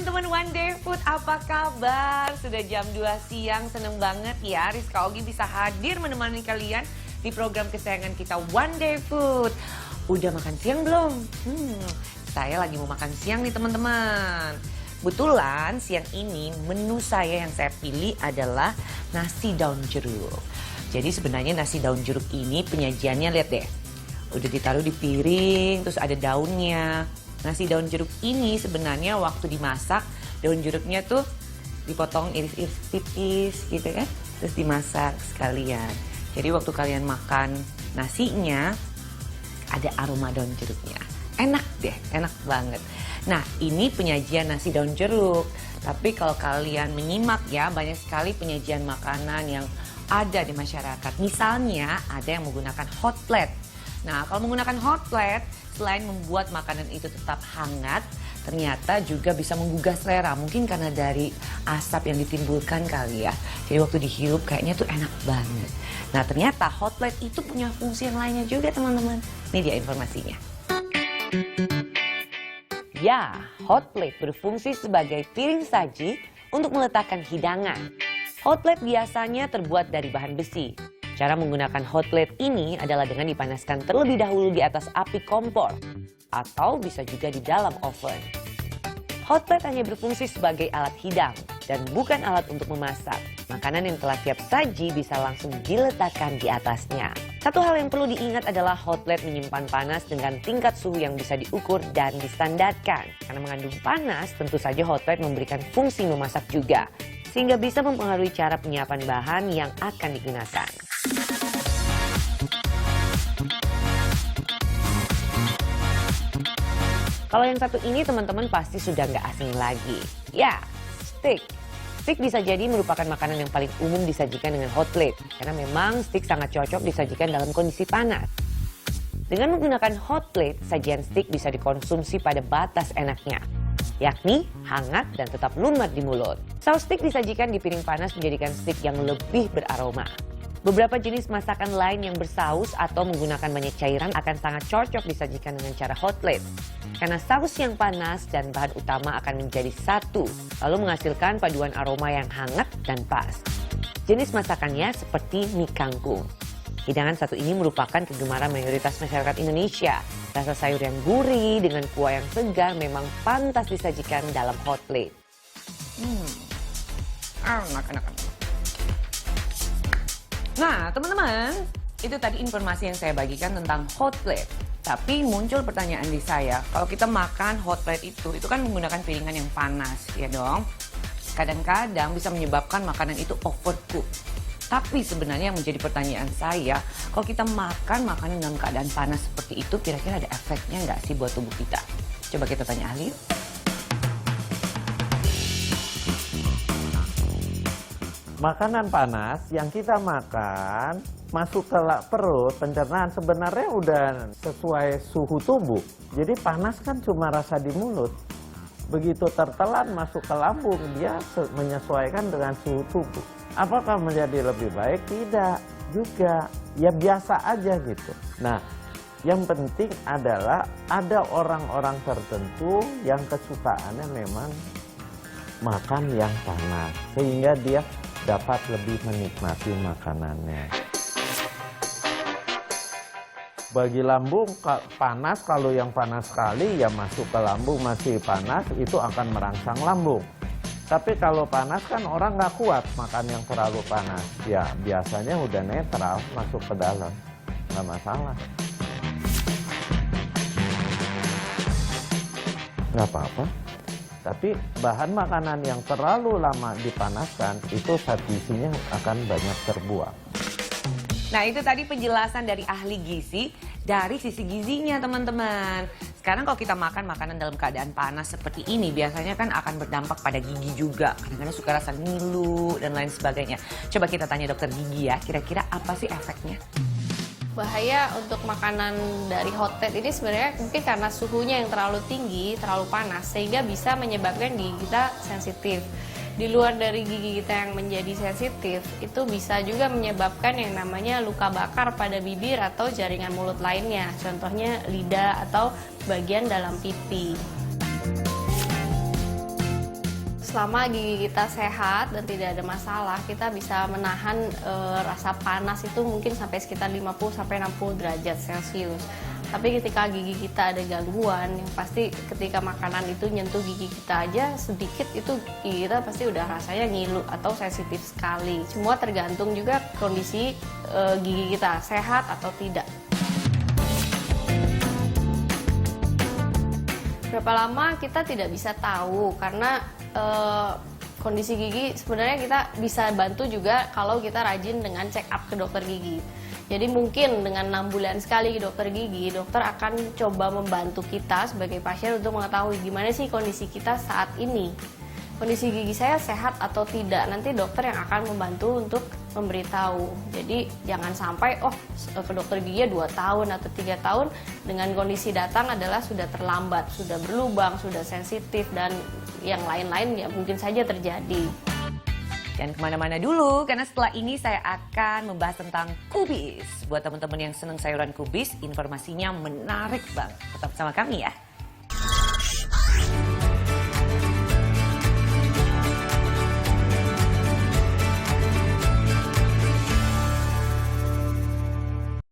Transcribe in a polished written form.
teman-teman One Day Food, apa kabar? Sudah jam 2 siang, seneng banget ya Rizka Ogi bisa hadir menemani kalian di program kesayangan kita One Day Food. Udah makan siang belum? Saya lagi mau makan siang nih teman-teman. Kebetulan siang ini menu saya yang saya pilih adalah nasi daun jeruk. Jadi sebenarnya nasi daun jeruk ini penyajiannya lihat deh. Udah ditaruh di piring, terus ada daunnya. Nasi daun jeruk ini sebenarnya waktu dimasak, daun jeruknya tuh dipotong iris-iris tipis gitu kan. Terus dimasak sekalian. Jadi waktu kalian makan nasinya, ada aroma daun jeruknya. Enak deh, enak banget. Nah ini penyajian nasi daun jeruk. Tapi kalau kalian menyimak ya, banyak sekali penyajian makanan yang ada di masyarakat. Misalnya ada yang menggunakan hot plate. Nah kalau menggunakan hot plate, selain membuat makanan itu tetap hangat, ternyata juga bisa menggugah selera. Mungkin karena dari asap yang ditimbulkan kali ya. Jadi waktu dihirup kayaknya tuh enak banget. Nah ternyata hot plate itu punya fungsi yang lainnya juga teman-teman. Ini dia informasinya. Ya, hot plate berfungsi sebagai piring saji untuk meletakkan hidangan. Hot plate biasanya terbuat dari bahan besi. Cara menggunakan hot plate ini adalah dengan dipanaskan terlebih dahulu di atas api kompor atau bisa juga di dalam oven. Hot plate hanya berfungsi sebagai alat hidang dan bukan alat untuk memasak. Makanan yang telah siap saji bisa langsung diletakkan di atasnya. Satu hal yang perlu diingat adalah hot plate menyimpan panas dengan tingkat suhu yang bisa diukur dan distandarkan. Karena mengandung panas, tentu saja hot plate memberikan fungsi memasak juga, sehingga bisa mempengaruhi cara penyiapan bahan yang akan digunakan. Kalau yang satu ini teman-teman pasti sudah nggak asing lagi. Ya, steak. Steak bisa jadi merupakan makanan yang paling umum disajikan dengan hot plate. Karena memang steak sangat cocok disajikan dalam kondisi panas. Dengan menggunakan hot plate, sajian steak bisa dikonsumsi pada batas enaknya, yakni hangat dan tetap lumer di mulut. Saus steak disajikan di piring panas menjadikan steak yang lebih beraroma. Beberapa jenis masakan lain yang bersaus atau menggunakan banyak cairan akan sangat cocok disajikan dengan cara hot plate. Karena saus yang panas dan bahan utama akan menjadi satu, lalu menghasilkan paduan aroma yang hangat dan pas. Jenis masakannya seperti mie kangkung. Hidangan satu ini merupakan kegemaran mayoritas masyarakat Indonesia. Rasa sayur yang gurih dengan kuah yang segar memang pantas disajikan dalam hot plate. Enak. Nah, teman-teman, itu tadi informasi yang saya bagikan tentang hot plate. Tapi muncul pertanyaan di saya, kalau kita makan hot plate itu kan menggunakan piringan yang panas, ya dong? Kadang-kadang bisa menyebabkan makanan itu overcook. Tapi sebenarnya yang menjadi pertanyaan saya, kalau kita makan makanan dalam keadaan panas seperti itu, kira-kira ada efeknya nggak sih buat tubuh kita? Coba kita tanya ahli yuk. Makanan panas yang kita makan masuk ke perut, pencernaan sebenarnya udah sesuai suhu tubuh. Jadi panas kan cuma rasa di mulut. Begitu tertelan masuk ke lambung, dia menyesuaikan dengan suhu tubuh. Apakah menjadi lebih baik? Tidak juga. Ya biasa aja gitu. Nah, yang penting adalah ada orang-orang tertentu yang kesukaannya memang makan yang panas. Sehingga dia dapat lebih menikmati makanannya. Bagi lambung panas, kalau yang panas sekali ya masuk ke lambung masih panas, itu akan merangsang lambung. Tapi kalau panas kan orang nggak kuat makan yang terlalu panas. Ya biasanya udah netral masuk ke dalam, nggak masalah. Nggak apa-apa. Tapi bahan makanan yang terlalu lama dipanaskan itu zat gizinya akan banyak terbuang. Nah itu tadi penjelasan dari ahli gizi dari sisi gizinya teman-teman. Sekarang kalau kita makan makanan dalam keadaan panas seperti ini biasanya kan akan berdampak pada gigi juga. Kadang-kadang suka rasa ngilu dan lain sebagainya. Coba kita tanya dokter gigi ya, kira-kira apa sih efeknya? Bahaya untuk makanan dari hot plate ini sebenarnya mungkin karena suhunya yang terlalu tinggi, terlalu panas, sehingga bisa menyebabkan gigi kita sensitif. Di luar dari gigi kita yang menjadi sensitif, itu bisa juga menyebabkan yang namanya luka bakar pada bibir atau jaringan mulut lainnya, contohnya lidah atau bagian dalam pipi. selama gigi kita sehat dan tidak ada masalah, kita bisa menahan rasa panas itu mungkin sampai sekitar 50-60 derajat Celcius. Tapi ketika gigi kita ada gangguan, yang pasti ketika makanan itu nyentuh gigi kita aja sedikit, itu gigi kita pasti udah rasanya ngilu atau sensitif sekali. Semua tergantung juga kondisi gigi kita sehat atau tidak. Berapa lama kita tidak bisa tahu, karena kondisi gigi sebenarnya kita bisa bantu juga kalau kita rajin dengan check up ke dokter gigi. Jadi mungkin dengan 6 bulan sekali ke dokter gigi, dokter akan coba membantu kita sebagai pasien untuk mengetahui gimana sih kondisi kita saat ini. Kondisi gigi saya sehat atau tidak, nanti dokter yang akan membantu untuk memberitahu. Jadi jangan sampai ke dokter gigi 2 tahun atau 3 tahun dengan kondisi datang adalah sudah terlambat, sudah berlubang, sudah sensitif, dan yang lain-lain ya mungkin saja terjadi. Jangan kemana-mana dulu, karena setelah ini saya akan membahas tentang kubis. Buat teman-teman yang senang sayuran kubis, informasinya menarik banget. Tetap sama kami ya.